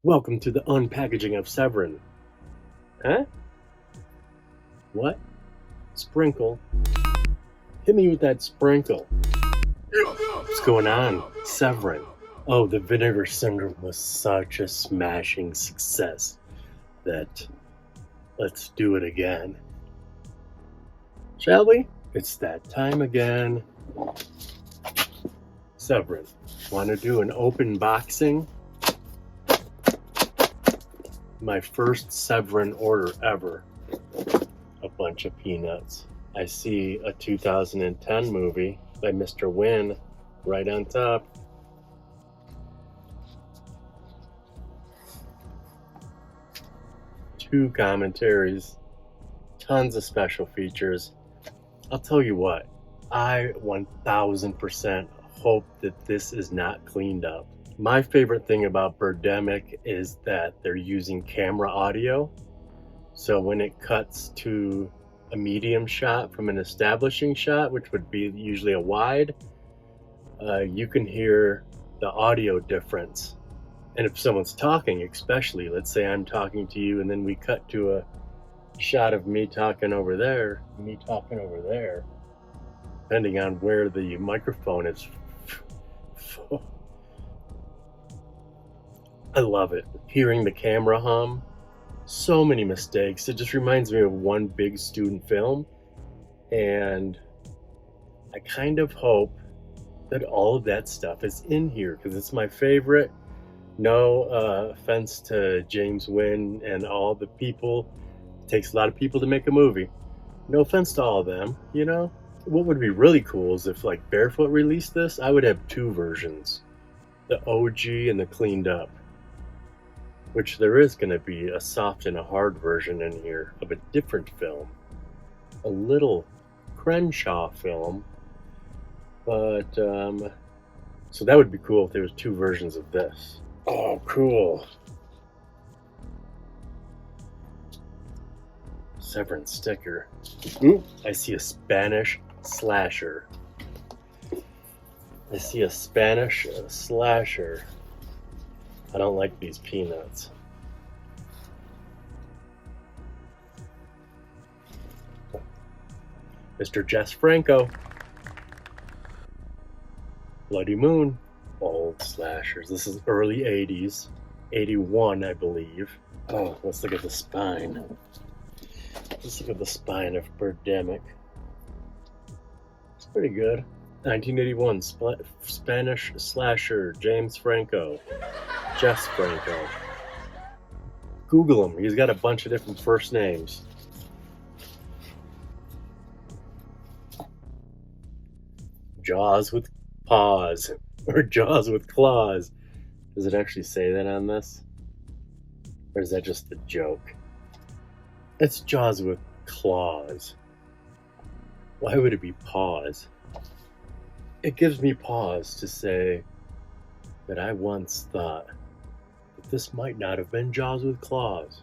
Welcome to the unpackaging of Severin. Huh? What? Sprinkle? Hit me with that sprinkle. What's going on, Severin? Oh, the Vinegar Syndrome was such a smashing success that let's do it again. Shall we? It's that time again. Severin, want to do an open boxing? My first Severin order ever. A bunch of peanuts. I see a 2010 movie by Mr. Wynn right on top. Two commentaries, tons of special features. I'll tell you what, I 1000% hope that this is not cleaned up. My favorite thing about Birdemic is that they're using camera audio. So when it cuts to a medium shot from an establishing shot, which would be usually a wide, you can hear the audio difference. And if someone's talking, especially, let's say I'm talking to you and then we cut to a shot of me talking over there, depending on where the microphone is. I love it. Hearing the camera hum, so many mistakes. It just reminds me of one big student film. And I kind of hope that all of that stuff is in here because it's my favorite. No offense to James Wynn and all the people. It takes a lot of people to make a movie. No offense to all of them, you know? What would be really cool is if like Barefoot released this, I would have two versions. The OG and the cleaned up. Which there is going to be a soft and a hard version in here of a different film. A little Crenshaw film. But, so that would be cool if there was two versions of this. Oh, cool. Severin sticker. Ooh, I see a Spanish slasher. I don't like these peanuts. Mr. Jess Franco. Bloody Moon. Old slashers. This is early 80s. 81, I believe. Oh, let's look at the spine. Let's look at the spine of Birdemic. It's pretty good. 1981 Spanish slasher James Franco. Jess Franco. Google him. He's got a bunch of different first names. Jaws with paws. Or Jaws with claws. Does it actually say that on this? Or is that just a joke? It's Jaws with claws. Why would it be paws? It gives me pause to say that I once thought that this might not have been Jaws with claws.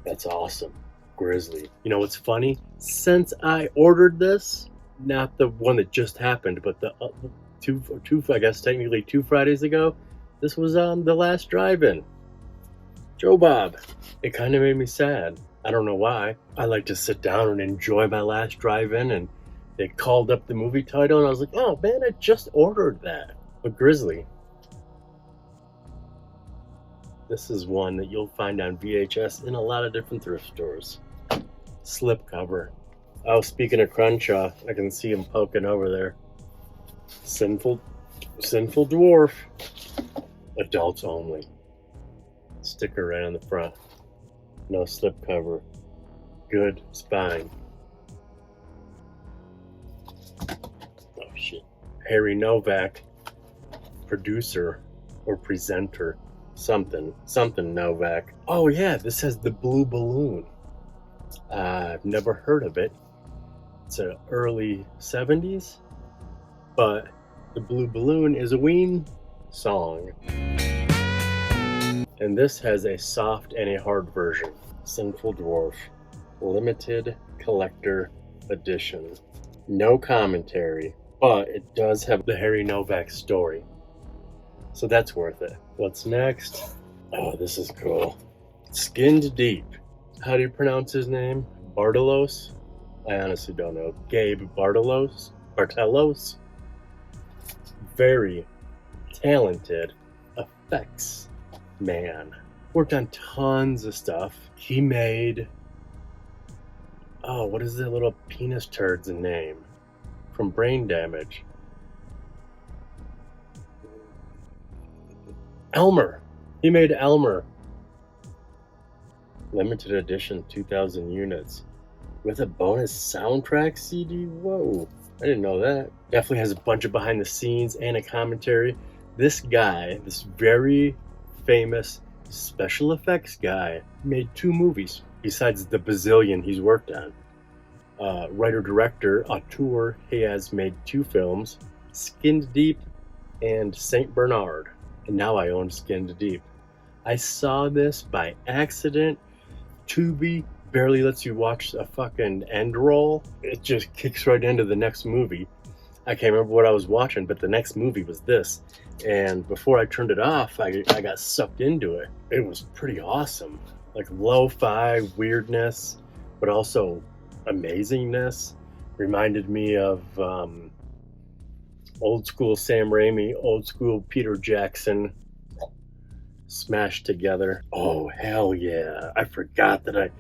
That's awesome. Grizzly. You know what's funny? Since I ordered this, not the one that just happened, but the I guess technically 2 Fridays ago, this was on the last drive-in. Joe Bob. It kind of made me sad. I don't know why. I like to sit down and enjoy my last drive-in, and they called up the movie title, and I was like, oh man, I just ordered that. But Grizzly. This is one that you'll find on VHS in a lot of different thrift stores. Slipcover. Oh, speaking of Crenshaw, I can see him poking over there. Sinful Dwarf. Adults only. Sticker right on the front. No slipcover. Good spine. Oh shit. Harry Novak. Producer or presenter. Something Novak. Oh yeah, this has the blue balloon. I've never heard of it. It's an early 70s, but the blue balloon is a Ween song. And this has a soft and a hard version. Sinful Dwarf, limited collector edition. No commentary, but it does have the Harry Novak story. So that's worth it. What's next? Oh, this is cool. Skinned Deep. How do you pronounce his name? Bartalos? I honestly don't know. Gabe Bartalos? Bartelos? Very talented effects man. Worked on tons of stuff. He made... Oh, what is that little penis turd's name? From Brain Damage. Elmer. He made Elmer. Limited edition, 2,000 units. With a bonus soundtrack CD? Whoa. I didn't know that. Definitely has a bunch of behind the scenes and a commentary. This guy, this very famous special effects guy, made 2 movies besides the bazillion he's worked on. Writer-director, auteur, he has made 2 films, Skinned Deep and St. Bernard. And now I own Skinned Deep. I saw this by accident. Tubi barely lets you watch a fucking end roll. It just kicks right into the next movie. I can't remember what I was watching, but the next movie was this. And before I turned it off, I got sucked into it. It was pretty awesome. Like lo-fi weirdness, but also amazingness. Reminded me of old school Sam Raimi, old school Peter Jackson smashed together. Oh, hell yeah. I forgot that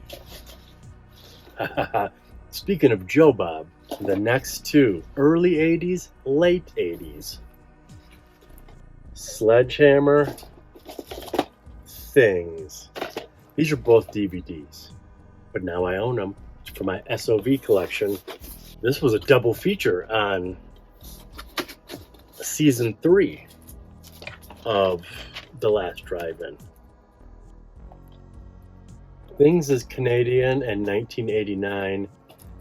Speaking of Joe Bob, the next 2, early 80s, late 80s. Sledgehammer, Things. These are both DVDs, but now I own them for my SOV collection. This was a double feature on season 3 of The Last Drive-In. Things is Canadian and 1989.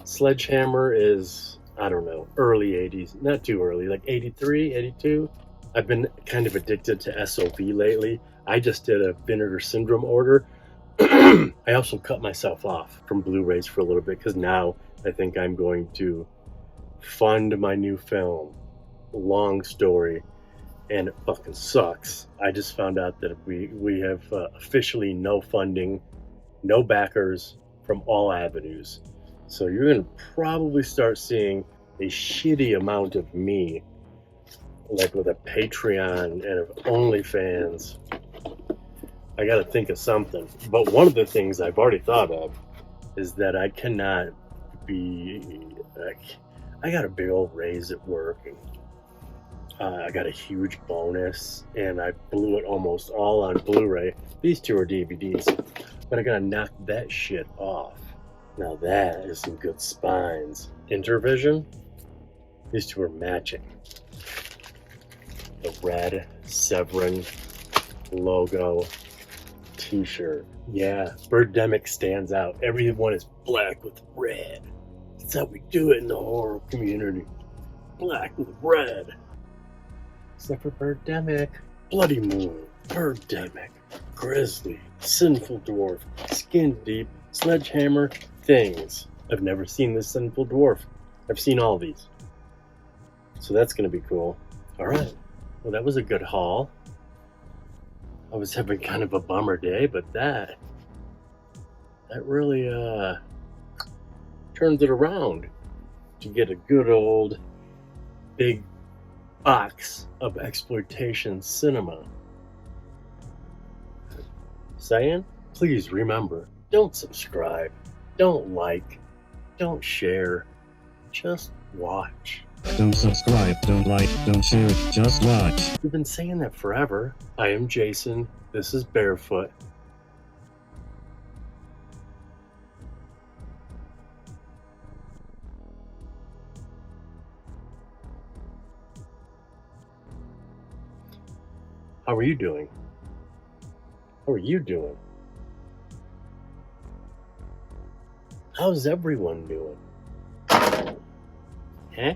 Sledgehammer is, I don't know, early 80s. Not too early, like 83, 82. I've been kind of addicted to SOV lately. I just did a Vinegar Syndrome order. I also cut myself off from Blu-rays for a little bit because now I think I'm going to fund my new film. Long story, and it fucking sucks. I just found out that we have officially no funding, no backers from all avenues. So you're going to probably start seeing a shitty amount of me, like with a Patreon and of OnlyFans. I got to think of something. But one of the things I've already thought of is that I cannot be... I got a big old raise at work, and I got a huge bonus, and I blew it almost all on Blu-ray. These 2 are DVDs, but I gotta knock that shit off. Now that is some good spines. Intervision, these 2 are matching. The red Severin logo t-shirt. Yeah, Birdemic stands out. Everyone is black with red. That's how we do it in the horror community. Black with red. Except for Birdemic. Bloody Moon, Birdemic, Grizzly, Sinful Dwarf, Skinned Deep, Sledgehammer, Things. I've never seen this Sinful Dwarf. I've seen all these. So that's going to be cool. Alright. Well, that was a good haul. I was having kind of a bummer day, but that really turns it around to get a good old big box of exploitation cinema. Saying, please remember, don't subscribe, don't like, don't share, just watch. Don't subscribe, don't like, don't share, just watch. We've been saying that forever. I am Jason, this is Barefoot. How are you doing? How are you doing? How's everyone doing? Huh?